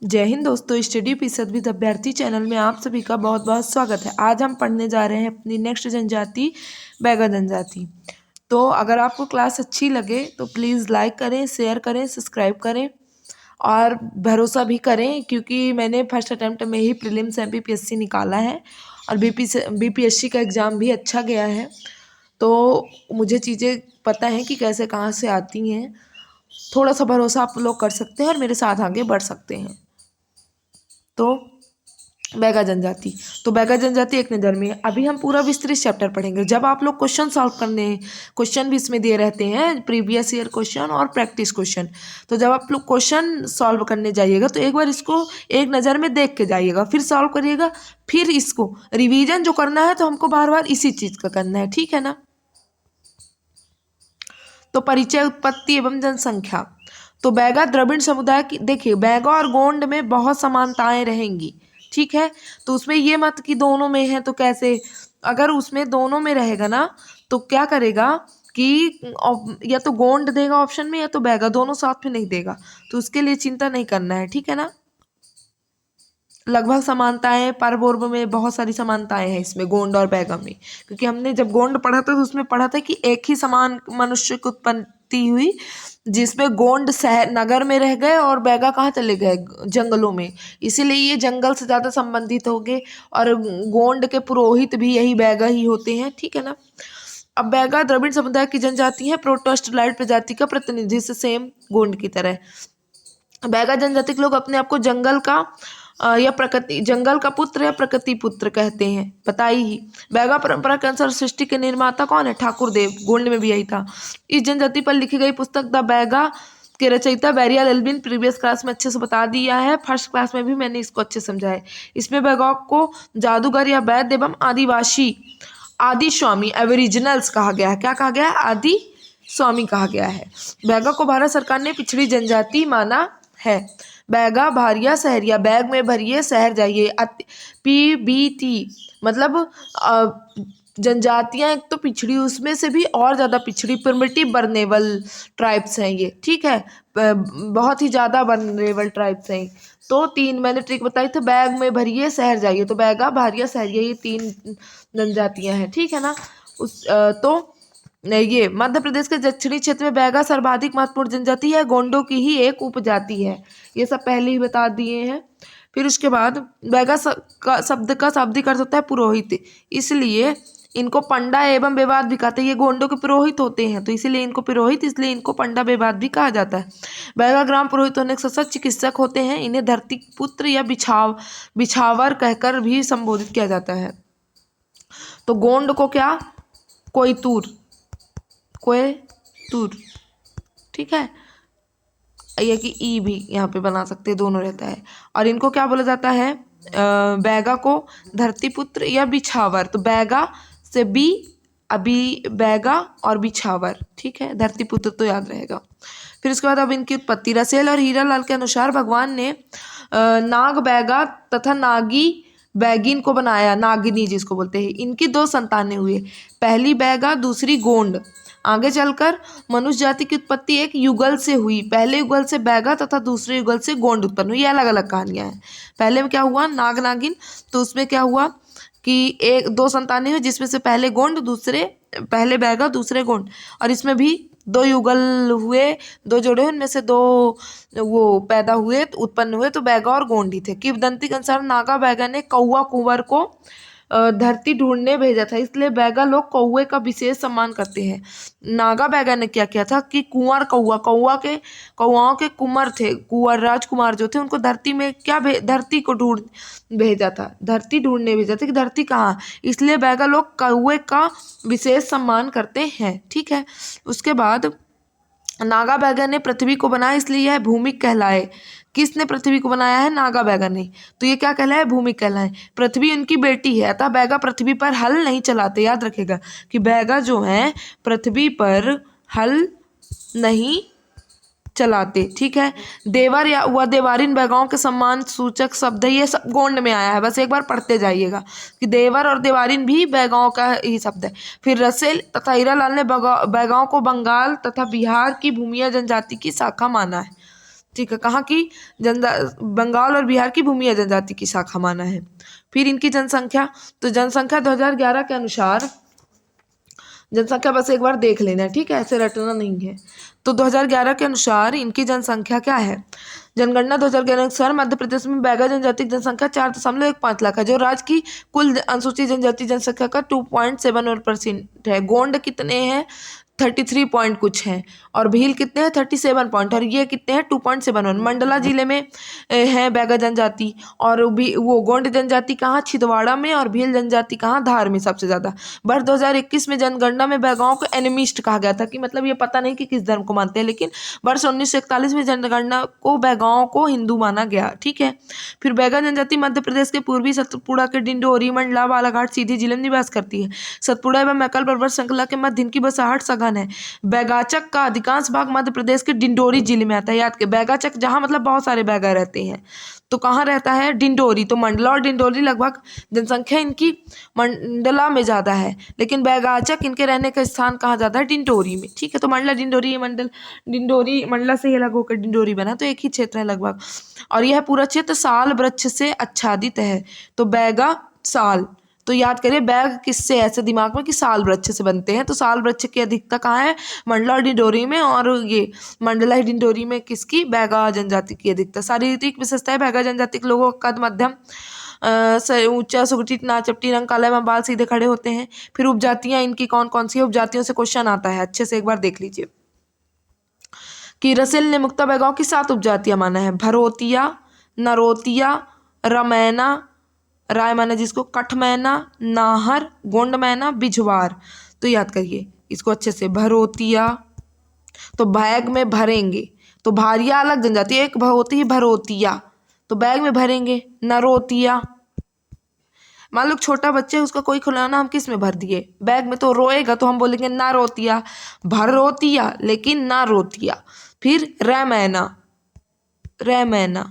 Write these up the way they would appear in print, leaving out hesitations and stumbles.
जय हिंद दोस्तों, स्टडी फीसद विद अभ्यर्थी चैनल में आप सभी का बहुत बहुत स्वागत है। आज हम पढ़ने जा रहे हैं अपनी नेक्स्ट जनजाति बैगा जनजाति। तो अगर आपको क्लास अच्छी लगे तो प्लीज़ लाइक करें, शेयर करें, सब्सक्राइब करें और भरोसा भी करें, क्योंकि मैंने फर्स्ट अटैम्प्ट में ही प्रीलिम्स एमपीपीएससी निकाला है और बीपीएससी का एग्ज़ाम भी अच्छा गया है। तो मुझे चीज़ें पता हैं कि कैसे कहाँ से आती हैं। थोड़ा सा भरोसा आप लोग कर सकते हैं और मेरे साथ आगे बढ़ सकते हैं। तो बैगा जनजाति, तो बैगा जनजाति एक नज़र में। अभी हम पूरा विस्तृत चैप्टर पढ़ेंगे। जब आप लोग क्वेश्चन सॉल्व करने, क्वेश्चन भी इसमें दिए रहते हैं, प्रीवियस ईयर क्वेश्चन और प्रैक्टिस क्वेश्चन। तो जब आप लोग क्वेश्चन सॉल्व करने जाइएगा तो एक बार इसको एक नज़र में देख के जाइएगा, फिर सॉल्व करिएगा, फिर इसको रिविजन जो करना है तो हमको बार बार इसी चीज़ का करना है, ठीक है ना। तो परिचय, उत्पत्ति एवं जनसंख्या। तो बैगा द्रविड़ समुदाय की, देखिए बैगा और गोंड में बहुत समानताएं रहेंगी, ठीक है। तो उसमें ये मत कि दोनों में है तो कैसे, अगर उसमें दोनों में रहेगा ना तो क्या करेगा कि या तो गोंड देगा ऑप्शन में या तो बैगा, दोनों साथ में नहीं देगा। तो उसके लिए चिंता नहीं करना है, ठीक है ना। लगभग समानताएं, पर्व वर्व में बहुत सारी समानताएं हैं इसमें गोंड और बैगा में, क्योंकि हमने जब गोंड पढ़ा था तो उसमें पढ़ा था कि एक ही समान मनुष्य की उत्पत्ति हुई, जिसमें गोंड शहर नगर में रह गए और बैगा कहाँ चले गए, जंगलों में। इसीलिए ये जंगल से ज़्यादा संबंधित हो गए और गोंड के पुरोहित भी यही बैगा ही होते हैं, ठीक है ना। अब बैगा द्रविड़ समुदाय की जनजाति है, प्रोटोस्टलाइट प्रजाति का प्रतिनिधि, से सेम गोंड की तरह। बैगा जनजाति के लोग अपने आप को जंगल का या प्रकृति, जंगल का पुत्र या प्रकृति पुत्र कहते हैं, बताई ही। बैगा परंपरा के अनुसार सृष्टि के निर्माता कौन है, ठाकुर देव। गोल्ड में भी यही था। इस जनजाति पर लिखी गई पुस्तक द बैगा के रचयिता बैरियल एल्विन प्रीवियस क्लास में अच्छे से बता दिया है, फर्स्ट क्लास में भी मैंने इसको अच्छे से समझाया। इसमें बैगा को जादूगर या वैद्य एवं आदिवासी, आदि स्वामी, एवरिजिनल्स कहा गया है। क्या कहा गया है, आदि स्वामी कहा गया है। बैगा को भारत सरकार ने पिछड़ी जनजाति माना है। बैगा भारिया सहरिया, बैग में भरिए शहर जाइए। PBT मतलब जनजातियां एक तो पिछड़ी, उसमें से भी और ज़्यादा पिछड़ी, प्रिमिटिव बर्नेबल ट्राइब्स हैं ये, ठीक है। बहुत ही ज़्यादा बर्नेबल ट्राइब्स हैं। तो तीन मैंने ट्रिक बताई थी, बैग में भरिए शहर जाइए, तो बैगा भारिया सहरिया ये तीन जनजातियां हैं, ठीक है ना। तो ये मध्य प्रदेश के दक्षिणी क्षेत्र में बैगा सर्वाधिक महत्वपूर्ण जनजाति है, गोंडों की ही एक उपजाति है। ये सब पहले ही बता दिए हैं। फिर उसके बाद बैगा शब्द का शाब्दिक अर्थ होता है पुरोहित, इसलिए इनको पंडा एवं बेवाद भी कहते हैं। ये गोंडों के पुरोहित होते हैं तो इसीलिए इनको पुरोहित, इसलिए इनको पंडा बेवाद भी कहा जाता है। बैगा ग्राम पुरोहित होने के साथ चिकित्सक होते हैं। इन्हें धरती पुत्र या बिछावर कहकर भी संबोधित किया जाता है। तो गोंड को क्या, कोयतूर, ठीक है। ये कि ई भी यहाँ पे बना सकते हैं, दोनों रहता है। और इनको क्या बोला जाता है, बैगा को धरतीपुत्र या बिछावर। तो बैगा से बी, अभी बैगा और बिछावर, ठीक है। धरतीपुत्र तो याद रहेगा। फिर उसके बाद अब इनकी उत्पत्ति, रसेल और हीरालाल के अनुसार भगवान ने नाग बैगा तथा नागी बैगिन को बनाया, नागिनी जिसको बोलते हैं। इनकी दो संतानें हुई, पहली बैगा, दूसरी गोंड। आगे चलकर मनुष्य जाति की उत्पत्ति एक युगल से हुई, पहले युगल से बैगा तथा दूसरे युगल से गोंड उत्पन्न हुई। ये अलग अलग कहानियां हैं। पहले में क्या हुआ, नाग नागिन, तो उसमें क्या हुआ कि एक दो संतानें हुई, जिसमें से पहले गोंड, दूसरे, पहले बैगा दूसरे गोंड। और इसमें भी दो युगल हुए, दो जोड़े हुए, उनमें से दो वो पैदा हुए, उत्पन्न हुए, तो बैगा और गोंड ही थे। किंवदंती के अनुसार नागा बैगा ने कौवा कुंवर को धरती ढूंढने भेजा था, इसलिए बैगा लोग कौवे का विशेष सम्मान करते हैं। नागा बैगा ने क्या किया था कि कुंवर कौवाओं के कुंवर थे, कुंवर राजकुमार जो थे, उनको धरती में क्या धरती को भेजा था, धरती ढूंढने भेजा था कि धरती कहाँ, इसलिए बैगा लोग कौवे का विशेष सम्मान करते हैं, ठीक है। उसके बाद नागा बैगा ने पृथ्वी को बनाया, इसलिए यह भूमिक कहलाए। किसने पृथ्वी को बनाया है, नागा बैगा ने, तो ये क्या कहलाए, भूमिक कहलाए। पृथ्वी उनकी बेटी है, अतः बैगा पृथ्वी पर हल नहीं चलाते। याद रखेगा कि बैगा जो है पृथ्वी पर हल नहीं चलाते, ठीक है। देवर या वह देवारिन बैगाओं के सम्मान सूचक शब्द है, ये सब गोंड में आया है, बस एक बार पढ़ते जाइएगा कि देवर और देवारिन भी बैगाओं का ही शब्द है। फिर रसेल तथा हीरालाल ने बैगाओं को बंगाल तथा बिहार की भूमिया जनजाति की शाखा माना है, ठीक है, कहाँ की बंगाल और बिहार की भूमिया जनजाति की शाखा माना है। फिर इनकी जनसंख्या, तो जनसंख्या 2011 के अनुसार, जनसंख्या बस एक बार देख लेना, ठीक है, ऐसे रटना नहीं है। तो 2011 के अनुसार इनकी जनसंख्या क्या है, जनगणना 2011 के अनुसार मध्य प्रदेश में बैगा जनजाति की जनसंख्या 4.15 लाख है, जो राज्य की कुल अनुसूचित जनजाति जनसंख्या का 2.71% है। गोंड कितने हैं, 33 पॉइंट कुछ हैं, और भील कितने हैं, 37 पॉइंट, और ये कितने हैं, 2.71। मंडला जिले में है बैगा जनजाति, और भी वो गोंड जनजाति कहाँ, छिंदवाड़ा में, और भील जनजाति कहाँ, धार में सबसे ज़्यादा। वर्ष 2021 में जनगणना में बैगाओं को एनिमिस्ट कहा गया था, कि मतलब ये पता नहीं कि किस धर्म को मानते हैं, लेकिन वर्ष 1941 में जनगणना को बैगाओं को हिंदू माना गया, ठीक है। फिर बैगा जनजाति मध्य प्रदेश के पूर्वी सतपुड़ा के डिंडोरी, मंडला, बालाघाट, सीधी जिले में निवास करती है। सतपुड़ा एवं मैकल पर्वत श्रृंखला के मध्य इनकी बसाहट सघन है। बैगाचक का अधिकांश भाग मध्य प्रदेश के डिंडोरी जिले में आता है। याद के बैगाचक जहाँ मतलब बहुत सारे बैगा रहते हैं, तो कहाँ रहता है, डिंडोरी। तो मंडला और डिंडोरी लगभग जनसंख्या इनकी मंडला में ज़्यादा है, लेकिन बैगाचक इनके रहने का स्थान कहाँ ज़्यादा है, डिंडोरी में, ठीक है। तो मंडला डिंडोरी मंडल डिंडोरी मंडला से ही अलग होकर डिंडोरी बना, तो एक ही क्षेत्र है लगभग। और यह पूरा क्षेत्र साल वृक्ष से आच्छादित है। तो बैगा साल, तो याद करिए बैग किससे, ऐसे दिमाग में कि साल वृक्ष से बनते हैं, तो साल वृक्ष की अधिकता कहाँ है, मंडला और डिंडोरी में, और ये मंडला डिंडोरी में किसकी, बैगा जनजाति की अधिकता। शारीरिक विशेषताएं, बैगा जनजाति के लोगों का कद मध्यम, ऊंचा, सुगठित, नाचपटी रंग, काला एवं बाल सीधे खड़े होते हैं। फिर उपजातियां इनकी कौन कौन सी है, उपजातियों से क्वेश्चन आता है, अच्छे से एक बार देख लीजिए कि रसेल ने मुक्ता बैगाओं की 7 उपजातियां माना है, भरोतिया, नरोतिया, रमैना, राय माना जिसको, कठमैना, नाहर, गोंड मैना, बिझवार। तो याद करिए इसको अच्छे से, भरोतिया, तो बैग में भरेंगे, तो भारिया अलग जनजाति, एक होती है भरोतिया, तो बैग में भरेंगे। नरोतिया, मान लो छोटा बच्चे उसका कोई खिलौना हम किस में भर दिए, बैग में, तो रोएगा तो हम बोलेंगे ना रोतिया, भरोतिया लेकिन ना रोतिया। फिर रैमैना, रैमैना,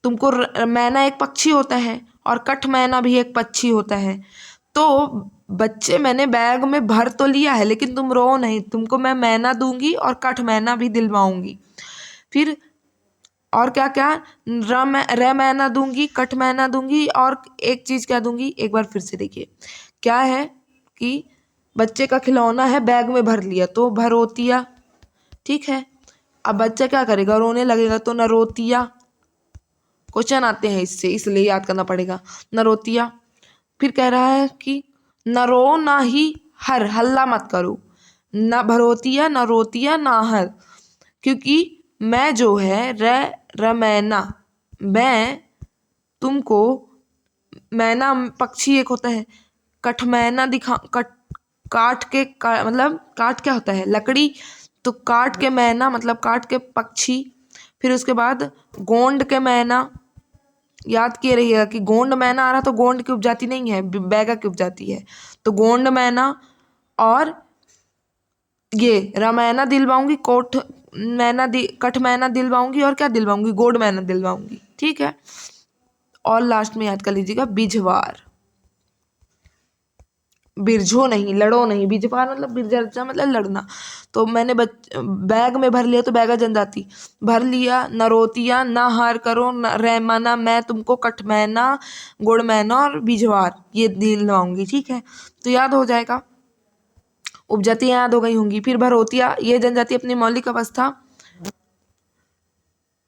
तुमको मैना एक पक्षी होता है और कठ मैना भी एक पक्षी होता है। तो बच्चे मैंने बैग में भर तो लिया है, लेकिन तुम रो नहीं, तुमको मैं मैना दूंगी और कठ मैना भी दिलवाऊंगी। फिर और क्या क्या, रैमैना दूंगी, कठ मैना दूंगी, और एक चीज़ क्या दूंगी, एक बार फिर से देखिए क्या है कि बच्चे का खिलौना है, बैग में भर लिया, तो भरोतिया, ठीक है। अब बच्चा क्या करेगा, रोने लगेगा, तो नरोतिया। क्वेश्चन आते हैं इससे, इसलिए याद करना पड़ेगा, नरोतिया। फिर कह रहा है कि न रो ना ही हर, हल्ला मत करो, न भरोतिया, न रोतिया, ना हर, क्योंकि मैं जो है रमैना, मैं तुमको, मैना पक्षी एक होता है, कठमैना काट के मतलब काट क्या होता है, लकड़ी, तो काट के मैना मतलब काट के पक्षी। फिर उसके बाद गोंड के मैना, याद किए रहिएगा कि गोंड मैना आ रहा, तो गोंड की उपजाति नहीं है, बैगा की उपजाति है, तो गोंड मैना। और ये रमैना दिलवाऊंगी, कोठ मैना कठ मैना दिलवाऊंगी, और क्या दिलवाऊंगी, गोंड मैना दिलवाऊंगी, ठीक है। और लास्ट में याद कर लीजिएगा बिझवार, बिरझो नहीं, लड़ो नहीं, बिझवार मतलब बिरजा मतलब लड़ना। तो मैंने बैग में भर लिया, तो बैगा जनजाति, भर लिया, नरोतिया, ना हार करो, न रैमाना, मैं तुमको कठमैना, गुड़मैना और बिझवार ये दिलवाऊंगी, ठीक है। तो याद हो जाएगा, उपजातियां याद हो गई होंगी। फिर भरोतिया, ये जनजाति अपनी मौलिक अवस्था,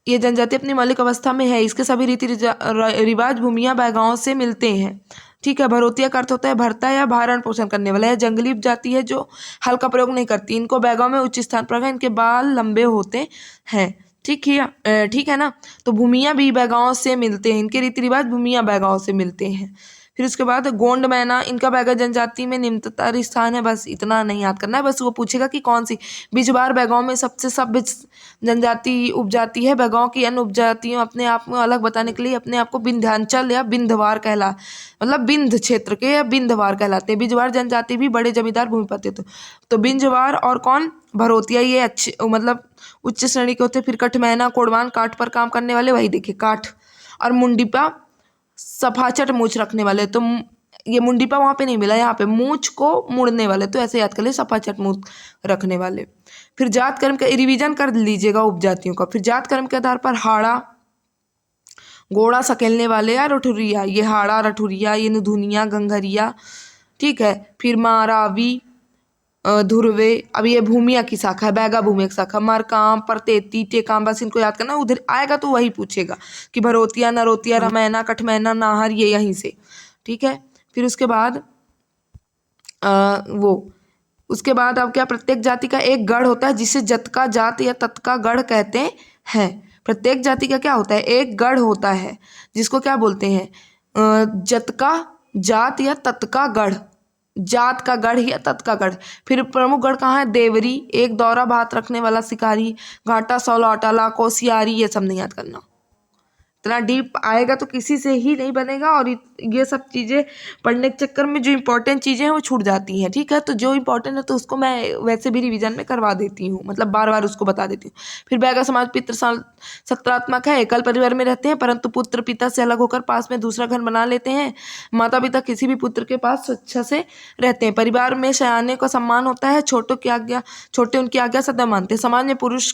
ये जनजाति अपनी मौलिक अवस्था में है, इसके सभी रीति रिवाज भूमिया बैगाओं से मिलते हैं, ठीक है। भरोतिया का अर्थ होता है भरता या भारण पोषण करने वाला। यह जंगली उपजाति है जो हल का प्रयोग नहीं करती, इनको बैगाओं में उच्च स्थान पर है, इनके बाल लंबे होते हैं, ठीक है, ठीक है ना। तो भूमिया भी बैगाओं से मिलते हैं, इनके रीति रिवाज भूमिया बैगाओं से मिलते हैं। फिर उसके बाद गोंड मैना, इनका बैगा जनजाति में निम्नतर स्थान है, बस इतना नहीं याद करना है, बस वो पूछेगा कि कौन सी। बिझवार बैगाओं में सबसे सभ्य जनजाति उपजाति है। बैगाओं की अन्य उपजातियों अपने आप में अलग बताने के लिए अपने आप को विंध्याचल या विंध्यवार कहला, मतलब विंध्य क्षेत्र के या विंध्यवार कहलाते हैं। बिझवार जनजाति भी बड़े जमींदार भूमिपति थे, तो बिंझवार और कौन, भरोतिया, ये अच्छे मतलब उच्च श्रेणी के होते। फिर कठमैना, कोडवान, काठ पर काम करने वाले, वही देखिए काठ, और मुंडीपा सफाचट मूछ रखने वाले। तो ये मुंडीपा वहाँ पे नहीं मिला, यहाँ पे मूछ को मुड़ने वाले, तो ऐसे याद कर ले, सफाचट मूछ रखने वाले। फिर जात कर्म का रिवीजन कर लीजिएगा उपजातियों का। फिर जात कर्म के आधार पर हाड़ा, घोड़ा सकेलने वाले या रठुरिया, ये हाड़ा रठुरिया, ये नुधुनिया गंगरिया, ठीक है। फिर मारावी, ध्रुवे, अब ये भूमिया की शाखा है, बैगा भूमिया की शाखा। मरकाम, परतेती, टेकाम, बस इनको याद करना, उधर आएगा तो वही पूछेगा कि भरोतिया, नरोतिया, रमैना, कठमैना, नाहर, ये यहीं से, ठीक है। फिर उसके बाद उसके बाद अब क्या, प्रत्येक जाति का एक गढ़ होता है जिसे जतका जात या तत्का गढ़ कहते हैं। प्रत्येक जाति का क्या होता है, एक गढ़ होता है जिसको क्या बोलते हैं, जतका जात या तत्का गढ़, जात का गढ़ या तत् का गढ़। फिर प्रमुख गढ़ कहाँ है, देवरी, एक दौरा भात रखने वाला शिकारी, घाटा, सौलौटाला, कोसियारी, ये सब नहीं याद करना। इतना डीप आएगा तो किसी से ही नहीं बनेगा, और ये सब चीज़ें पढ़ने के चक्कर में जो इंपॉर्टेंट चीज़ें हैं वो छूट जाती हैं, ठीक है। तो जो इंपॉर्टेंट है तो उसको मैं वैसे भी रिवीजन में करवा देती हूँ, मतलब बार बार उसको बता देती हूँ। फिर बैगा समाज पितृ सत्रात्मक है, एकल परिवार में रहते हैं परंतु पुत्र पिता से अलग होकर पास में दूसरा घर बना लेते हैं। माता पिता किसी भी पुत्र के पास स्वेच्छा से रहते हैं। परिवार में सयाने का सम्मान होता है, छोटे उनकी आज्ञा सदा मानते हैं। समाज में पुरुष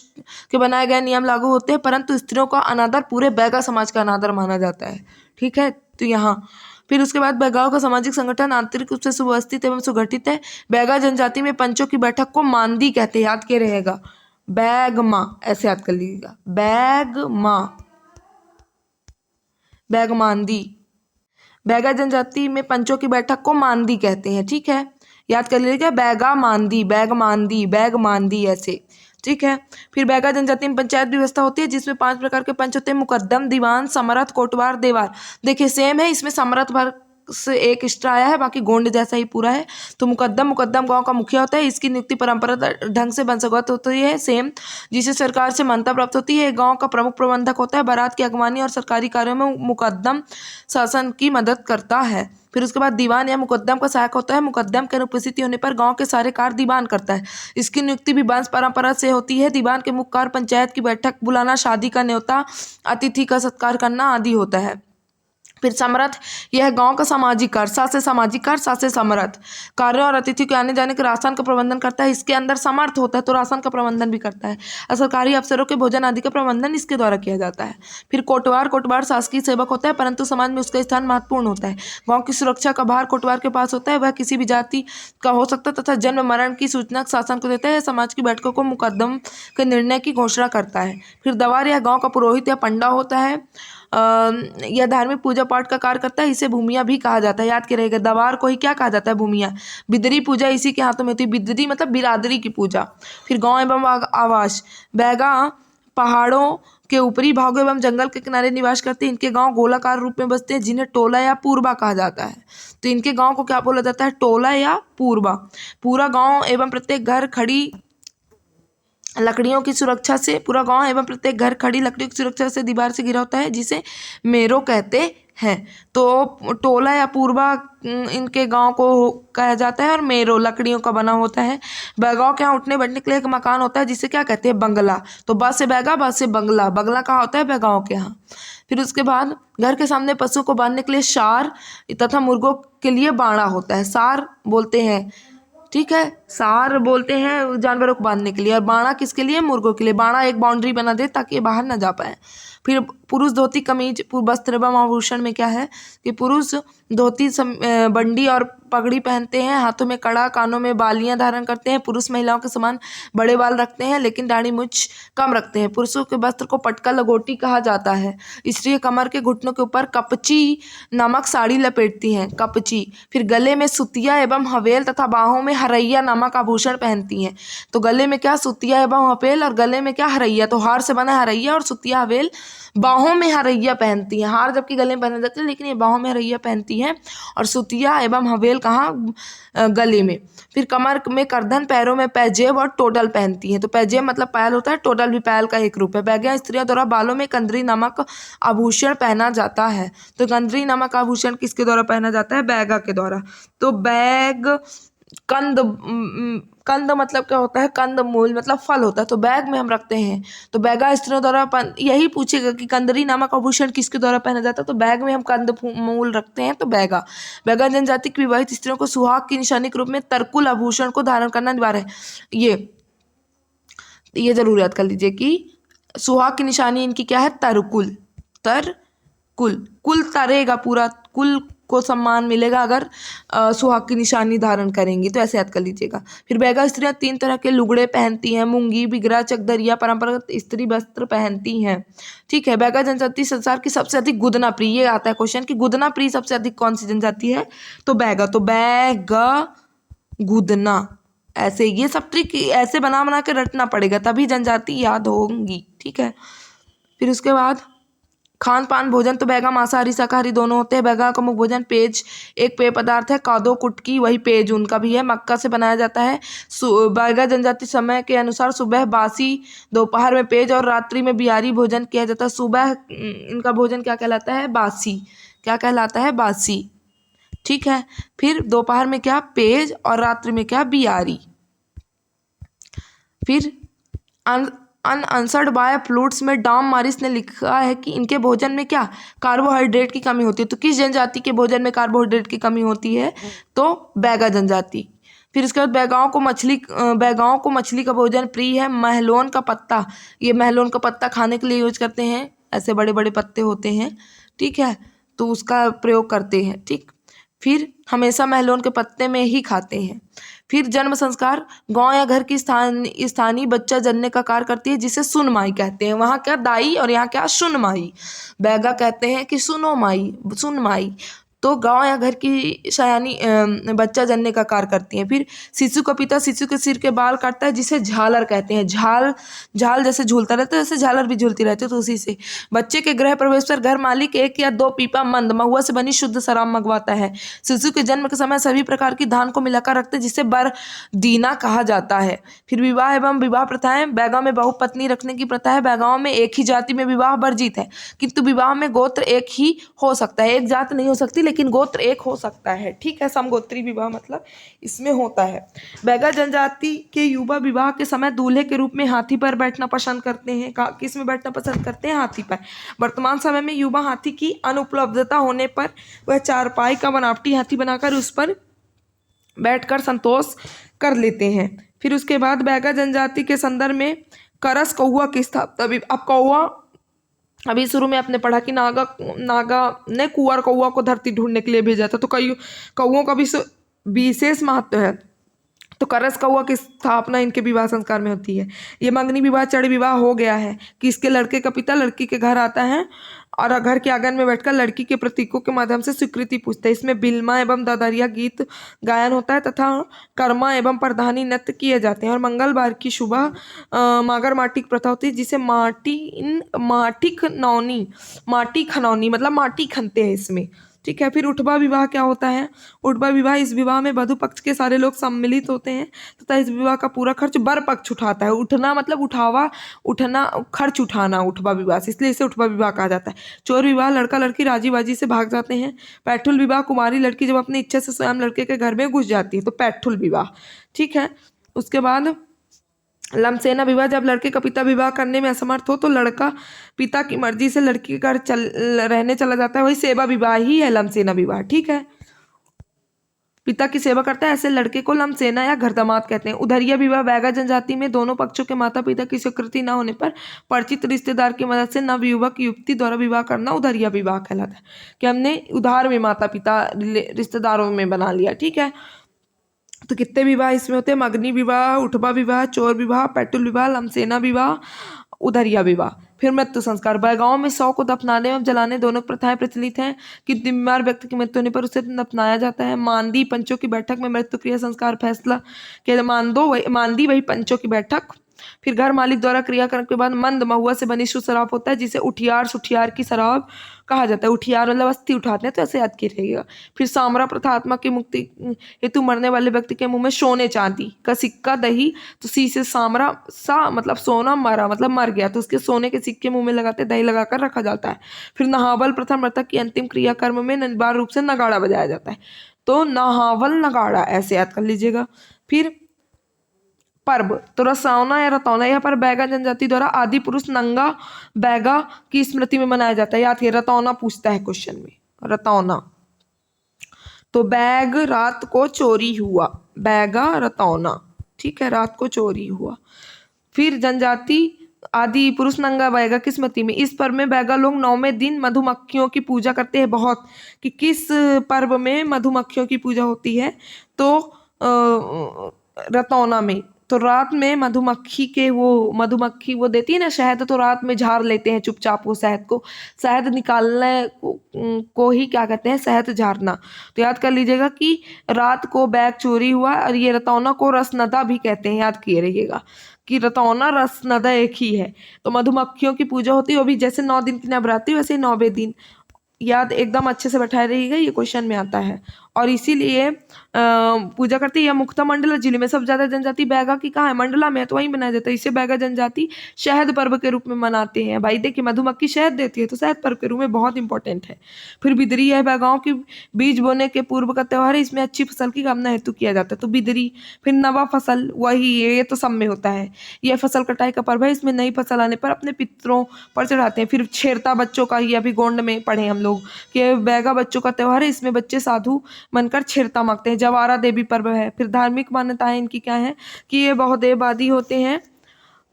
के बनाए गए नियम लागू होते हैं परंतु स्त्रियों का अनादर पूरे बैगा समाज का अनादर माना जाता है, ठीक है। तो यहाँ फिर उसके बाद बैगाओं का सामाजिक संगठन आंतरिक रूप से सुव्यवस्थित एवं सुगठित है। बैगा जनजाति में पंचों की बैठक को मांदी कहते हैं, याद के रहेगा, बैगमा, ऐसे याद कर लीजिएगा, बैगमा, बैगमांदी। बैगा जनजाति में पंचों की बैठक को मांदी कहते हैं, ठीक है, याद कर लीजिएगा, बैगा मांदी, बैग मांदी, बैग मांदी, ऐसे, ठीक है। फिर बैगा जनजाति में पंचायत व्यवस्था होती है जिसमें 5 प्रकार के पंच होते हैं, मुकद्दम, दीवान, समरथ, कोटवार, देवार। देखिए सेम है, इसमें समरथ भर से एक एक्स्ट्रा आया है, बाकी गोंड जैसा ही पूरा है। तो मुकद्दम गांव का मुखिया होता है, इसकी नियुक्ति परंपरा ढंग से वंशगत होती है, सेम, जिसे सरकार से मान्यता प्राप्त होती है। गांव का प्रमुख प्रबंधक होता है, बारात की अगवानी और सरकारी कार्यों में मुकद्दम शासन की मदद करता है। फिर उसके बाद दीवान या मुकद्दम का सहायक होता है, मुकद्दम के अनुपस्थिति होने पर गांव के सारे कार्य दीवान करता है। इसकी नियुक्ति भी वंश परंपरा से होती है। दीवान के मुख्य कार्य पंचायत की बैठक बुलाना, शादी का न्योता, अतिथि का सत्कार करना आदि होता है। फिर समरथ, यह गांव का सामाजिक कार्य, सा से सामाजिक कार्य, सा से समरथ, कार्य और अतिथि के आने जाने के राशन का प्रबंधन करता है। इसके अंदर समर्थ होता है तो राशन का प्रबंधन भी करता है। सरकारी अफसरों के भोजन आदि का प्रबंधन इसके द्वारा किया जाता है। फिर कोटवार शासकीय सेवक होता है परंतु समाज में उसका स्थान महत्वपूर्ण होता है। गाँव की सुरक्षा का भार कोटवार के पास होता है, वह किसी भी जाति का हो सकता है तथा जन्म मरण की सूचना शासन को देता है। समाज की बैठकों को मुकदम के निर्णय की घोषणा करता है। फिर दवार यह गाँव का पुरोहित या पंडा होता है, यह धार्मिक पूजा पाठ का कार्य करता है, इसे भूमिया भी कहा जाता है, याद के रहेगा। दवार को ही क्या कहा जाता है, भूमिया। बिदरी पूजा इसी के हाथों में होती है, बिदरी मतलब बिरादरी की पूजा। फिर गांव एवं आवास, बैगा पहाड़ों के ऊपरी भागों एवं जंगल के किनारे निवास करते हैं। इनके गांव गोलाकार रूप में बसते हैं जिन्हें टोला या पूर्वा कहा जाता है। तो इनके गांव को क्या बोला जाता है, टोला या पूर्वा। पूरा गांव एवं प्रत्येक घर खड़ी लकड़ियों की सुरक्षा से, पूरा गांव एवं प्रत्येक घर खड़ी लकड़ियों की सुरक्षा से दीवार से घिरा होता है जिसे मेरो कहते हैं। तो टोला या पूर्वा इनके गांव को कहा जाता है और मेरो लकड़ियों का बना होता है। बैगाओं के यहाँ उठने बैठने के लिए एक मकान होता है जिसे क्या कहते हैं, बंगला। तो बस से बैगा, बस से बंगला, बंगला कहाँ होता है, बैगाओं के यहाँ। फिर उसके बाद घर के सामने पशु को बांधने के लिए शार तथा मुर्गों के लिए बाड़ा होता है। सार बोलते हैं, ठीक है, सार बोलते हैं जानवरों को बांधने के लिए, और बाड़ा किसके लिए, मुर्गों के लिए। बाड़ा एक बाउंड्री बना दे ताकि ये बाहर ना जा पाए। फिर पुरुष धोती कमीज वस्त्र एवं आभूषण में क्या है कि पुरुष धोती बंडी और पगड़ी पहनते हैं, हाथों में कड़ा, कानों में बालियां धारण करते हैं। पुरुष महिलाओं के समान बड़े बाल रखते हैं लेकिन दाढ़ी मूंछ कम रखते हैं। पुरुषों के वस्त्र को पटका लगोटी कहा जाता है, इसलिए कमर के घुटनों के ऊपर कपची नामक साड़ी लपेटती हैं, कपची। फिर गले में सुतिया एवं हवेल तथा बाहों में हरैया नामक आभूषण पहनती हैं। तो गले में क्या, सुतिया एवं हवेल, और गले में क्या, हरैया। तो हार से बना हरैया और सुतिया हवेल, बाहों में हरैया पहनती हैं। हार जबकि गले में पहने जाते हैं लेकिन ये बाहों में हरैया पहनती हैं, और सुतिया एवं हवेल कहाँ, गले में। फिर कमर में करधन, पैरों में पैजेब और टोडल पहनती हैं। तो पैजेब मतलब पायल होता है, टोडल भी पायल का एक रूप है। बैगा स्त्रियों द्वारा बालों में कंदरी नामक आभूषण पहना जाता है। तो कंदरी नामक आभूषण किसके द्वारा पहना जाता है, बैगा के द्वारा। तो बैग कंद मतलब क्या होता है, कंद मूल मतलब फल होता है, तो बैग में हम रखते हैं। तो बैगा स्त्रियों द्वारा यही पूछेगा कि कंदरी नामक आभूषण किसके द्वारा पहना जाता है, तो बैग में हम कंद मूल रखते हैं, तो बैगा। बैगा जनजाति की विवाहित स्त्रियों को सुहाग की निशानी के रूप में तरकुल आभूषण को धारण करना अनिवार्य है। ये ये जरूर याद कर लीजिए कि सुहाग की निशानी इनकी क्या है, तरकुल। तरकुल, कुल तरेगा, पूरा कुल को सम्मान मिलेगा अगर सुहाग की निशानी धारण करेंगी, तो ऐसे याद कर लीजिएगा। फिर बैगा स्त्रियां 3 तरह के लुगड़े पहनती हैं, मूंगी, बिगड़ा, चकदरिया, परंपरागत स्त्री वस्त्र पहनती हैं। ठीक है। बैगा जनजाति संसार की सबसे अधिक गुदना प्रिय, ये आता है क्वेश्चन कि गुदना प्रिय सबसे अधिक कौन सी जनजाति है, तो बैगा। तो बैगा गुदना, ऐसे ये सब ट्रिक ऐसे बना बना के रटना पड़ेगा, तभी जनजाति याद होंगी। ठीक है। फिर उसके बाद खान पान भोजन, तो बैगा मांसाहारी शाकाहारी दोनों होते हैं। बैगा का मुख्य भोजन पेज, एक पेय पदार्थ है, कादो कुटकी, वही पेज उनका भी है, मक्का से बनाया जाता है। बैगा जनजाति समय के अनुसार सुबह बासी, दोपहर में पेज और रात्रि में बिहारी भोजन किया जाता है। सुबह इनका भोजन क्या कहलाता है, बासी। क्या कहलाता है, बासी। ठीक है। फिर दोपहर में क्या, पेज, और रात्रि में क्या, बिहारी। फिर अनआंसर्ड बाय फ्लूट्स में डॉम मारिस ने लिखा है कि इनके भोजन में क्या, कार्बोहाइड्रेट की कमी होती है। तो किस जनजाति के भोजन में कार्बोहाइड्रेट की कमी होती है, तो बैगा जनजाति। फिर उसके बाद बैगाओं को मछली का भोजन प्रिय है। महलोन का पत्ता, ये महलोन का पत्ता खाने के लिए यूज करते हैं, ऐसे बड़े बड़े पत्ते होते हैं। ठीक है। तो उसका प्रयोग करते हैं। ठीक। फिर हमेशा महलोन के पत्ते में ही खाते हैं। फिर जन्म संस्कार, गांव या घर की स्थानीय बच्चा जनने का कार्य करती है, जिसे सुनमाई कहते हैं। वहाँ क्या, दाई, और यहाँ क्या, सुनमाई। बैगा कहते हैं कि सुनो माई, सुनमाई। तो गांव या घर की सयानी बच्चा जनने का कार्य करती हैं। फिर शिशु का पिता शिशु के सिर के बाल काटता है, जिसे झालर कहते हैं। झाल जैसे झूलता रहता है, जैसे झालर भी झूलती रहती है, तो उसी से। बच्चे के गृह प्रवेश पर घर मालिक 1 या 2 पीपा मंद महुआ से बनी शुद्ध शराब मंगवाता है। शिशु के जन्म के समय सभी प्रकार की धान को मिलाकर रखते हैं, जिसे बरदीना कहा जाता है। फिर विवाह एवं विवाह प्रथाएं, बैगा में बहुपत्नी रखने की प्रथा है। बैगाओं में एक ही जाति में विवाह वर्जित है, किंतु विवाह में गोत्र एक ही हो सकता है, एक जात नहीं हो सकती, लेकिन गोत्र एक हो सकता है। ठीक है। समगोत्री विवाह मतलब इसमें होता है। बैगा जनजाति के युवा विवाह के समय दूल्हे के रूप में हाथी पर बैठना पसंद करते हैं। किस में बैठना पसंद करते हैं, हाथी पर। वर्तमान समय में युवा हाथी की अनुपलब्धता होने पर वह चारपाई का बनावटी हाथी बनाकर उस पर बैठकर संतोष कर लेते हैं। फिर उसके बाद बैगा जनजाति के संदर्भ में करस कौआ की स्थापना। अब कौआ, अभी शुरू में आपने पढ़ा कि नागा ने कुंवर कौआ को धरती ढूंढने के लिए भेजा था, तो कई कौओं का भी विशेष महत्व है। तो करस कौआ की स्थापना इनके विवाह संस्कार में होती है। ये मंगनी विवाह, चढ़ विवाह हो गया है कि इसके लड़के का पिता लड़की के घर आता है और घर के आंगन में बैठकर लड़की के प्रतीकों के माध्यम से स्वीकृति पूछता है। इसमें बिल्मा एवं ददरिया गीत गायन होता है तथा कर्मा एवं प्रधानी नृत्य किए जाते हैं। और मंगलवार की सुबह मागर माटी की प्रथा होती है, जिसे माटी खनौनी मतलब माटी खनते हैं इसमें। ठीक है। फिर उठवा विवाह क्या होता है, उठवा विवाह, इस विवाह में वधु पक्ष के सारे लोग सम्मिलित होते हैं तथा इस विवाह का पूरा खर्च वर पक्ष उठाता है। उठना मतलब उठना, खर्च उठाना उठवा विवाह से, इसलिए इसे उठवा विवाह कहा जाता है। चोर विवाह, लड़का लड़की राजी बाजी से भाग जाते हैं। पैठुल विवाह, कुमारी लड़की जब अपनी इच्छा से स्वयं लड़के के घर में घुस जाती है, तो पैठुल विवाह। ठीक है। उसके बाद लमसेना विवाह, जब लड़के का पिता विवाह करने में असमर्थ हो तो लड़का पिता की मर्जी से लड़की के घर रहने चला जाता है, वही सेवा विवाह ही है लमसेना विवाह। ठीक है। पिता की सेवा करता है, ऐसे लड़के को लमसेना या घरदामाद कहते हैं। उधरिया विवाह, बैगा जनजाति में दोनों पक्षों के माता पिता की स्वीकृति न होने पर परिचित रिश्तेदार की मदद से नवयुवक युवती द्वारा विवाह करना उधरिया विवाह कहलाता है, कि हमने उधार में माता पिता रिश्तेदारों में बना लिया। ठीक है। तो कितने विवाह इसमें होते हैं, मगनी विवाह, उठवा विवाह, चोर विवाह, पैटुल विवाह, लमसेना विवाह, उधरिया विवाह। फिर मृत्यु संस्कार, बैगाओं में शव को दफनाने एवं जलाने दोनों प्रथाएं प्रचलित हैं कि बीमार व्यक्ति की मृत्यु होने पर उसे दफनाया जाता है। मानदी पंचों की बैठक में मृत्यु क्रिया संस्कार फैसला के मानदी वही पंचों की बैठक। फिर घर मालिक द्वारा क्रियाकर्म के बाद मंद महुआ से बनी शुद्ध शराब होता है, जिसे सुठियार की शराब कहा जाता है। उठियार मतलब अस्थि उठाते हैं, तो ऐसे याद किया रहेगा। फिर सामरा प्रथा, आत्मा की मुक्ति हेतु मरने वाले व्यक्ति के मुंह में सोने चांदी का सिक्का, दही, तो सी से सामरा मतलब सोना, मरा मतलब मर गया, तो उसके सोने के सिक्के मुंह में लगाते, दही लगाकर रखा जाता है। फिर नहावल प्रथा, मृतक की अंतिम क्रियाकर्म में अनिवार्य रूप से नगाड़ा बजाया जाता है, तो नहावल नगाड़ा ऐसे याद कर लीजिएगा। फिर पर्व, तो रसौना या रतौना, यहाँ पर बैगा जनजाति द्वारा आदि पुरुष नंगा बैगा की स्मृति में मनाया जाता है। याद किया, रतौना पूछता है क्वेश्चन में, रतौना। तो बैग रात को चोरी हुआ, बैगा रतौना। ठीक है। रात को चोरी हुआ। फिर जनजाति आदि पुरुष नंगा बैगा किस्मती में, इस पर्व में बैगा लोग 9वें दिन मधुमक्खियों की पूजा करते हैं बहुत, कि किस पर्व में मधुमक्खियों की पूजा होती है, तो रतौना में। तो रात में मधुमक्खी वो देती है ना शहद, तो रात में झाड़ लेते हैं चुपचाप वो शहद को, शहद निकालने को ही क्या कहते हैं, शहद झाड़ना। तो याद कर लीजिएगा कि रात को बैग चोरी हुआ, और ये रतौना को रसनदा भी कहते हैं, याद किए रहिएगा कि रतौना रसनदा एक ही है। तो मधुमक्खियों की पूजा होती है, वो भी जैसे 9 दिन की नवरात्रि वैसे 9वें दिन। याद एकदम अच्छे से बैठाए रहिएगा, ये क्वेश्चन में आता है। और इसीलिए पूजा करते हैं। यह मुख्यतः मंडला जिले में, सब ज्यादा जनजाति बैगा की कहाँ है, मंडला में है, तो वहीं मनाया जाता है। इसे बैगा जनजाति शहद पर्व के रूप में मनाते हैं। भाई देखिए मधुमक्खी शहद देती है, तो शहद पर्व के रूप में बहुत इंपॉर्टेंट है। फिर बिदरी है बैगाओं की बीज बोने के पूर्व का त्योहार है, इसमें अच्छी फसल की कामना हेतु किया जाता है, तो बिदरी। फिर नवा फसल, वही ये तो सब में होता है, यह फसल कटाई का पर्व है, इसमें नई फसल आने पर अपने पितरों पर चढ़ाते हैं। फिर छेरता बच्चों का, ये अभी गोंड में पढ़े हम लोग कि बैगा बच्चों का त्योहार है, इसमें बच्चे साधु बनकर छेरता मांगते हैं। जवारा देवी पर्व है। फिर धार्मिक मान्यताएं इनकी क्या है कि ये बहुदेववादी होते हैं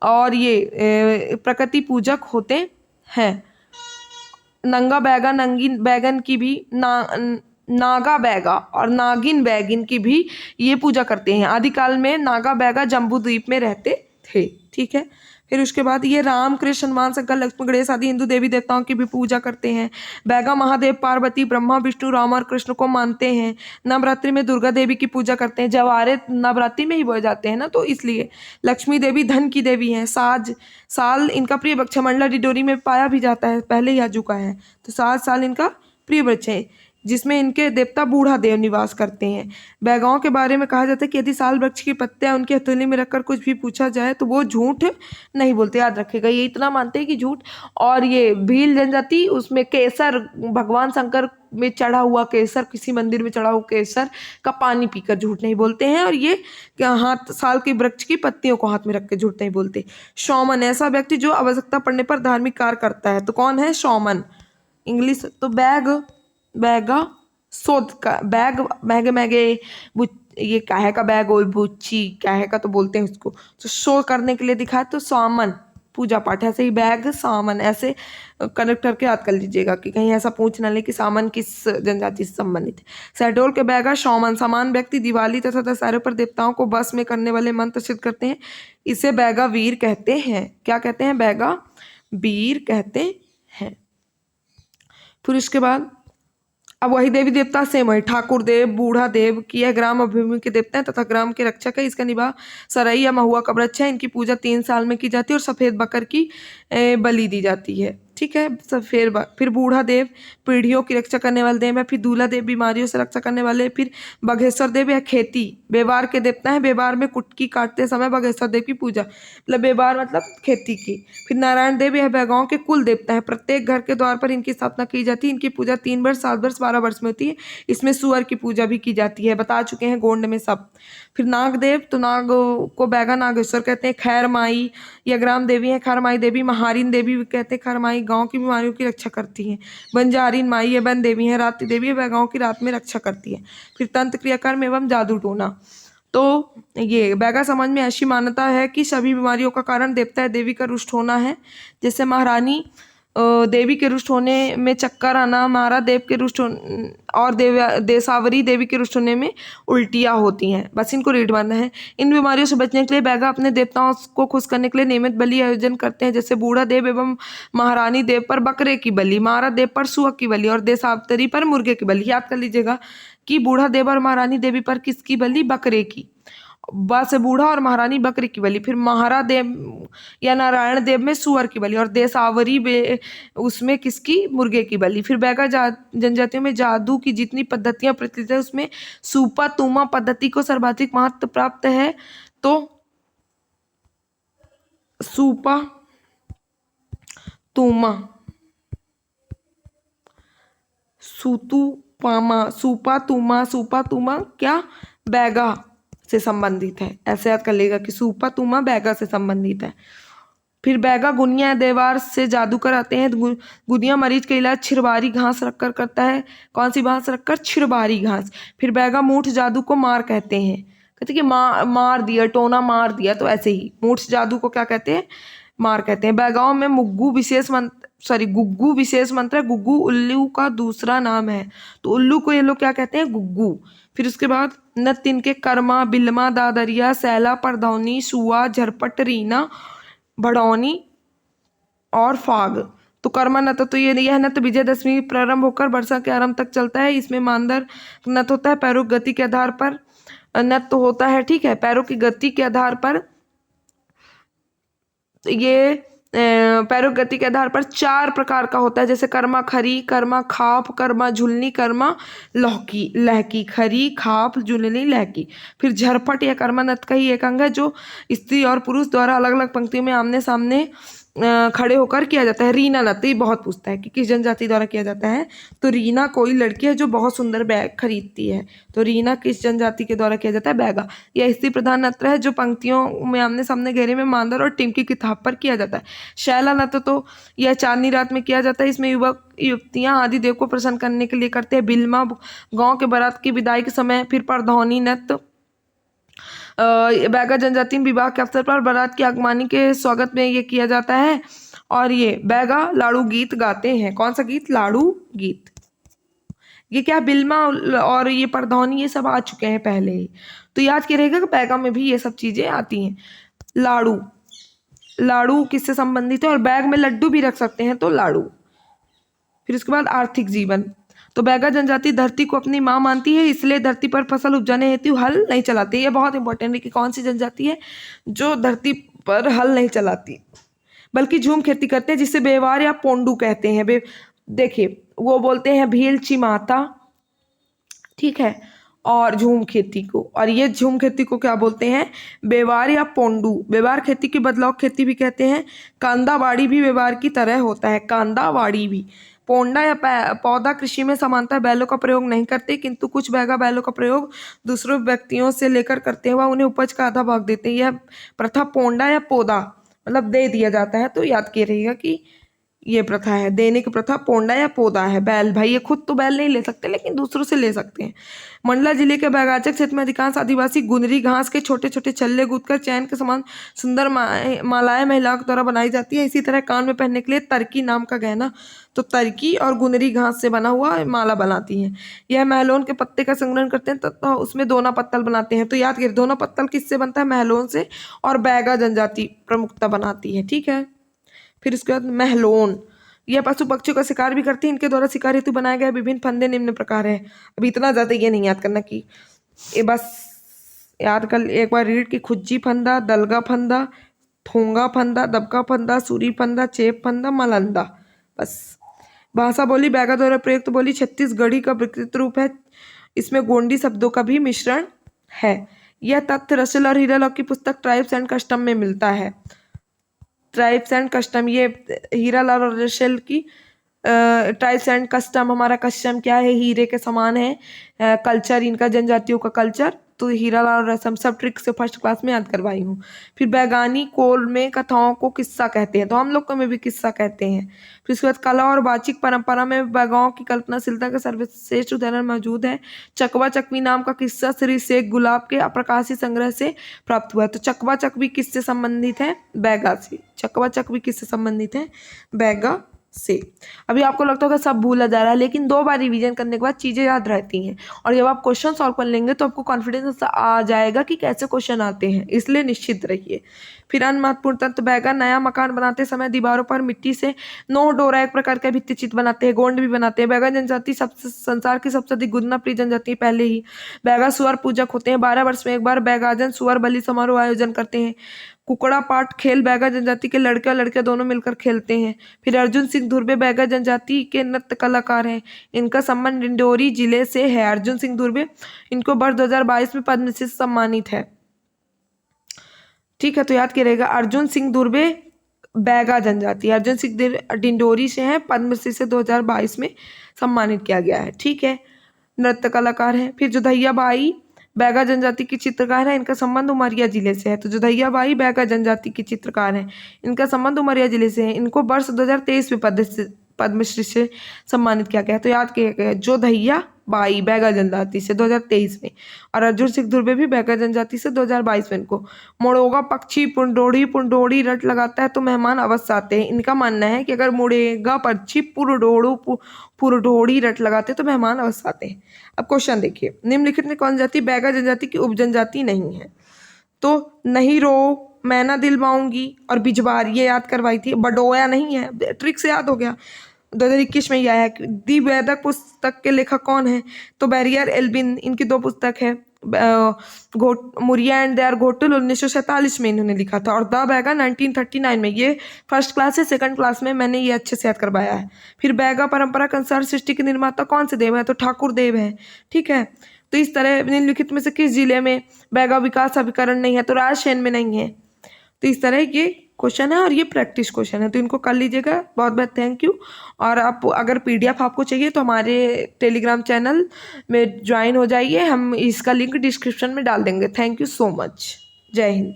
और ये प्रकृति पूजक होते हैं। नंगा बैगा नंगीन बैगन की भी नागा बैगा और नागिन बैगिन की भी ये पूजा करते हैं। आदिकाल में नागा बैगा जम्बू द्वीप में रहते थे, ठीक है। फिर उसके बाद ये राम कृष्ण हनुमान शंकर लक्ष्मण गणेश आदि हिंदू देवी देवताओं की भी पूजा करते हैं। बैगा महादेव पार्वती ब्रह्मा विष्णु राम और कृष्ण को मानते हैं। नवरात्रि में दुर्गा देवी की पूजा करते हैं। जवारे नवरात्रि में ही बोए जाते हैं ना, तो इसलिए लक्ष्मी देवी धन की देवी हैं। साल इनका प्रिय वृक्ष है, मंडला डिडोरी में पाया भी जाता है, पहले ही आ चुका है। तो साल इनका प्रिय वृक्ष है, जिसमें इनके देवता बूढ़ा देव निवास करते हैं। बैगाओं के बारे में कहा जाता है कि यदि साल वृक्ष की पत्तियां उनकी हथेली में रखकर कुछ भी पूछा जाए तो वो झूठ नहीं बोलते, याद रखेगा। ये इतना मानते हैं कि झूठ। और ये भील जनजाति, उसमें केसर, भगवान शंकर में चढ़ा हुआ केसर, किसी मंदिर में चढ़ा हुआ केसर का पानी पीकर झूठ नहीं बोलते हैं। और ये साल के वृक्ष की पत्तियों को हाथ में रख के झूठ नहीं बोलते। शौमन, ऐसा व्यक्ति जो आवश्यकता पड़ने पर धार्मिक कार्य करता है, तो कौन है शौमन। इंग्लिश तो बैगा सोद का बैग, मैगे ये काहे का बैग, और बुच्ची काहे का तो बोलते हैं उसको, तो शो करने के लिए दिखाए तो सामन पूजा पाठ, ऐसे ही बैग सामन ऐसे कनेक्ट करके याद कर लीजिएगा कि कहीं ऐसा पूछ ना ले कि सामन किस जनजाति से संबंधित है। शहडोल के बैगा शौमन, समान व्यक्ति दिवाली तथा दशहरे पर देवताओं को बस में करने वाले मंत्र सिद्ध करते हैं, इसे बैगा वीर कहते हैं। क्या कहते हैं, बैगा वीर कहते हैं। फिर इसके बाद अब वही देवी देवता सेम है, ठाकुर देव बूढ़ा देव की यह ग्राम अभिभूमि के देवता है तथा ग्राम के रक्षक है। इसका निवाह सरई या महुआ का वृक्ष है। इनकी पूजा 3 साल में की जाती है और सफ़ेद बकर की बलि दी जाती है, ठीक है। फिर बूढ़ा देव पीढ़ियों की रक्षा करने वाले देव है। फिर दूल्हा देव बीमारियों से रक्षा करने वाले। फिर बघेश्वर देव या खेती बेवार के देवता है। बेवार में कुटकी काटते समय बघेश्वर देव की पूजा, मतलब बेवार मतलब खेती की। फिर नारायण देव यह बैगाओं के कुल देवता है। प्रत्येक घर के द्वार पर इनकी स्थापना की जाती है। इनकी पूजा 3 वर्ष 7 वर्ष 12 वर्ष में होती है। इसमें सुअर की पूजा भी की जाती है, बता चुके हैं गोंड में सब। फिर नाग देव, तो नाग को बैगा नागेश्वर कहते हैं। खैर माई या ग्राम देवी है। खैर माई देवी महारीन देवी भी कहते हैं। खैर माई गाँव की बीमारियों की रक्षा करती हैं। बंजारीन माई ये वन देवी है। रात्रि देवी है, बैगाओं की रात में रक्षा करती है। फिर तंत्र क्रियाकर्म एवं जादू टोना, तो ये बैगा समाज में ऐसी मान्यता है कि सभी बीमारियों का कारण देवता या देवी का रुष्ट होना है। जैसे महारानी देवी के रुष्ट होने में चक्कर आना, महारा देव के रुष्ट और देसावरी देवी के रुष्ट होने में उल्टियाँ होती हैं। बस इनको रीड मारना है। इन बीमारियों से बचने के लिए बैगा अपने देवताओं को खुश करने के लिए नियमित बलि आयोजन करते हैं। जैसे बूढ़ा देव एवं महारानी देव पर बकरे की बलि, महारा देव पर सुअर की बलि और देसावरी पर मुर्गे की बलि। याद कर लीजिएगा कि बूढ़ा देव और महारानी देवी पर किसकी बलि, बकरे की। बा से बूढ़ा और महारानी बकरी की बलि। फिर महारा देव या नारायण देव में सुअर की बलि और देसावरी उसमें किसकी, मुर्गे की बलि। फिर बैगा जनजातियों में जादू की जितनी पद्धतियां प्रचलित है उसमें सूपा तुमा पद्धति को सर्वाधिक महत्व प्राप्त है। तो सूपा तुमा सूपा तुमा क्या, बैगा से संबंधित है। ऐसे याद कर लेगा कि सूपा तुमा बैगा से संबंधित है। फिर बैगा गुनिया देवार से जादू कराते हैं। गुनिया मरीज का इलाज छिरबारी घास रखकर करता है। कौन सी घास रखकर, छिरबारी घास। फिर बैगा मूठ जादू को मार कहते हैं। कहते कि मार दिया, टोना मार दिया, तो ऐसे ही मूर्छ जादू को क्या कहते हैं, मार कहते हैं। बैगाओं में गुग्गू विशेष मंत्र है। गुग्गू उल्लू का दूसरा नाम है, तो उल्लू को ये लोग क्या कहते हैं, गुग्गू। फिर उसके बाद नृत्य इनके कर्मा, बिल्मा, दादरिया, सैला, परधौनी, सुआ, झरपट, रीना, भड़ौनी और फाग। तो कर्मा नृत्य, तो यह नृत्य विजयदशमी प्रारंभ होकर वर्षा के आरंभ तक चलता है। इसमें मानदर नृत्य होता है, पैरों की गति के आधार पर नृत्य होता है, ठीक है, पैरों की गति के आधार पर ये पैरों की गति के आधार पर 4 प्रकार का होता है, जैसे कर्मा खरी, कर्मा खाप, कर्मा झुलनी, कर्मा लहकी। खरी, खाप, झुलनी, लहकी। फिर झरपट या कर्मा नृत्य का ही एक अंग है, जो स्त्री और पुरुष द्वारा अलग अलग पंक्तियों में आमने सामने खड़े होकर किया जाता है। रीना नृत्य, ये बहुत पूछता है कि किस जनजाति द्वारा किया जाता है, तो रीना कोई लड़की है जो बहुत सुंदर बैग खरीदती है, तो रीना किस जनजाति के द्वारा किया जाता है, बैगा। यह स्त्री प्रधान नृत्य है, जो पंक्तियों में आमने सामने घेरे में मांदर और टिमकी की थाप पर किया जाता है। शैला नृत्य, तो यह चांदनी रात में किया जाता है। इसमें युवक युवतियां आदि देव को प्रसन्न करने के लिए करते हैं। बिल्मा गाँव के बारात की विदाई के समय। फिर परधौनी नृत्य बैगा जनजाति में विवाह के अवसर पर बारात की आगमनी के स्वागत में ये किया जाता है। और ये बैगा लाड़ू गीत गाते हैं। कौन सा गीत, लाड़ू गीत। ये क्या, बिल्मा और ये परधौनी ये सब आ चुके हैं पहले ही, तो याद क्या रहेगा कि बैगा में भी ये सब चीजें आती हैं। लाड़ू किससे संबंधित है, और बैग में लड्डू भी रख सकते हैं, तो लाड़ू। फिर उसके बाद आर्थिक जीवन, तो बैगा जनजाति धरती को अपनी माँ मानती है, इसलिए धरती पर फसल उपजाने हेतु हल नहीं चलाती। ये बहुत इंपॉर्टेंट है कि कौन सी जनजाति है जो धरती पर हल नहीं चलाती, बल्कि झूम खेती करते हैं, जिसे बेवार या पोंडू कहते हैं। देखिए वो बोलते हैं भील चिमाता, ठीक है, और झूम खेती को, और ये झूम खेती को क्या बोलते हैं, बेवार या पोंडू। बेवार खेती की बदलाव खेती भी कहते हैं। कांदावाड़ी भी बेवार की तरह होता है, कांदावाड़ी भी। पोंडा या पौधा कृषि में सामान्यतः बैलों का प्रयोग नहीं करते, किंतु कुछ बैगा बैलों का प्रयोग दूसरों व्यक्तियों से लेकर करते हुए उन्हें उपज का आधा भाग देते हैं। यह प्रथा पोंडा या पौधा मतलब दे दिया जाता है, तो याद किया रहेगा कि ये प्रथा है, देने की प्रथा पोंडा या पौधा है। बैल, भाई ये खुद तो बैल नहीं ले सकते, लेकिन दूसरों से ले सकते हैं। मंडला जिले के बैगाचक क्षेत्र में अधिकांश आदिवासी गुनरी घास के छोटे छोटे छल्ले गूंथकर चैन के समान सुंदर मालाएं महिलाओं के द्वारा बनाई जाती है। इसी तरह कान में पहनने के लिए तरकी नाम का गहना, तो तरकी और गुनरी घास से बना हुआ माला बनाती हैं। यह महलोन के पत्ते का संग्रहण करते हैं तथा उसमें दोना पत्तल बनाते हैं। तो याद करिए, दोना पत्तल किससे बनता है, महलोन से, और बैगा जनजाति प्रमुखता बनाती है, ठीक है। फिर उसके बाद महलोन, यह पशु पक्षियों का शिकार भी करती है। इनके द्वारा शिकार हेतु बनाए गए विभिन्न फंदे निम्न प्रकार है। अभी इतना ज्यादा ये नहीं याद करना कि ये बस याद कर एक बार रीड की, खुज्जी फंदा, दलगा फंदा, ठोंगा फंदा, दबका फंदा, सूरी फंदा, चेप फंदा, मलंदा। बस। भाषा बोली, बैगा द्वारा प्रयुक्त बोली छत्तीसगढ़ी का विकृत रूप है। इसमें गोंडी शब्दों का भी मिश्रण है। यह तथ्य रसेल और हीरालाल की पुस्तक ट्राइब्स एंड कस्टम में मिलता है। ट्राइब्स एंड कस्टम, ये हीरालाल और रसेल की ट्राइब्स एंड कस्टम, हमारा कस्टम क्या है, हीरे के समान है, कल्चर इनका जनजातियों का कल्चर, तो हीरालाल और रसम सब ट्रिक से फर्स्ट क्लास में याद करवाई हूँ। फिर बैगानी कोल में कथाओं को किस्सा कहते हैं, तो हम लोग को में भी किस्सा कहते हैं। फिर उसके बाद कला और वाचिक परंपरा में बैगाओं की कल्पनाशीलता का सर्वश्रेष्ठ उदाहरण मौजूद है। चकवा चकवी नाम का किस्सा श्री शेख गुलाब के अप्रकाशित संग्रह से प्राप्त हुआ है। तो चकवा चकवी किससे संबंधित है, बैगा से। चकवा चकवी किससे संबंधित है, बैगा से। अभी आपको लगता होगा सब भूला जा रहा है, लेकिन 2 बार रिवीजन करने के बाद चीजें याद रहती हैं, और जब आप क्वेश्चन सॉल्व कर लेंगे तो आपको कॉन्फिडेंस आ जाएगा कि कैसे क्वेश्चन आते हैं, इसलिए निश्चित रहिए। फिर अन्य महत्वपूर्ण तत्व, बैगा नया मकान बनाते समय दीवारों पर मिट्टी से नोह डोरा एक प्रकार का भित्ति चित्र बनाते हैं, गोंड भी बनाते हैं। बैगा जनजाति संसार की सबसे अधिक गुदना प्रिय जनजाति पहले ही। बैगा सुअर पूजक होते हैं। 12 वर्ष में एक बार बैगाजन सुअर बलि समारोह आयोजन करते हैं। कुकड़ा पाट खेल बैगा जनजाति के लड़के और लड़कियां दोनों मिलकर खेलते हैं। फिर अर्जुन सिंह धुर्वे बैगा जनजाति के नृत्य कलाकार हैं। इनका संबंध डिंडोरी जिले से है। अर्जुन सिंह धुर्वे, इनको वर्ष 2022 में पद्मश्री से सम्मानित है, ठीक है। तो याद कीजिएगा, अर्जुन सिंह धुर्वे बैगा जनजाति, अर्जुन सिंह डिंडोरी से हैं, पद्मश्री से 2022 में सम्मानित किया गया है, ठीक है, नृत्य कलाकार है। फिर जोधैया बाई बैगा जनजाति की चित्रकार है, इनका संबंध उमरिया जिले से है। तो जोधैया बाई बैगा जनजाति की चित्रकार है, इनका संबंध उमरिया जिले से है। इनको वर्ष 2023 में पद्मश्री से सम्मानित किया गया है। तो याद किया गया, जोधैया बाई बैगा जनजाति से 2023 में, और अर्जुन सिंह धुर्वे भी बैगा जनजाति से 2022 में। इनको मुड़ोगा पक्षी पुंडोड़ी पुंडोड़ी रट लगाता है तो मेहमान अवश्य आते हैं। इनका मानना है कि अगर मुड़ेगा पक्षी पुरडोड़ी रट लगाते तो मेहमान अवश्य आते हैं। अब क्वेश्चन देखिए, निम्नलिखित में कौन जाति बैगा जनजाति की उपजनजाति नहीं है? तो नहीं रो, मैना दिलवाऊंगी और बिजबार, ये याद करवाई थी। बडोया नहीं है, ट्रिक से याद हो गया। 2021 में यह है कि दी वैदक पुस्तक के लेखक कौन है? तो बैरियर एल्बिन, इनकी 2 पुस्तक है। Muria and their Ghotul 1947 में इन्होंने लिखा था, और द बैगा 1939 में। ये फर्स्ट क्लास से सेकंड क्लास में मैंने ये अच्छे से याद करवाया है। फिर बैगा परंपरा के अनुसार सृष्टि के निर्माता कौन से देव है? तो ठाकुर देव है। ठीक है, तो इस तरह निम्नलिखित में से किस जिले में बैगा विकास अभिकरण नहीं है? तो रायसेन में नहीं है। तो इस तरह ये क्वेश्चन है और ये प्रैक्टिस क्वेश्चन है, तो इनको कर लीजिएगा। बहुत बहुत थैंक यू। और आप अगर पीडीएफ आपको चाहिए तो हमारे टेलीग्राम चैनल में ज्वाइन हो जाइए, हम इसका लिंक डिस्क्रिप्शन में डाल देंगे। Thank you so much. जय हिंद।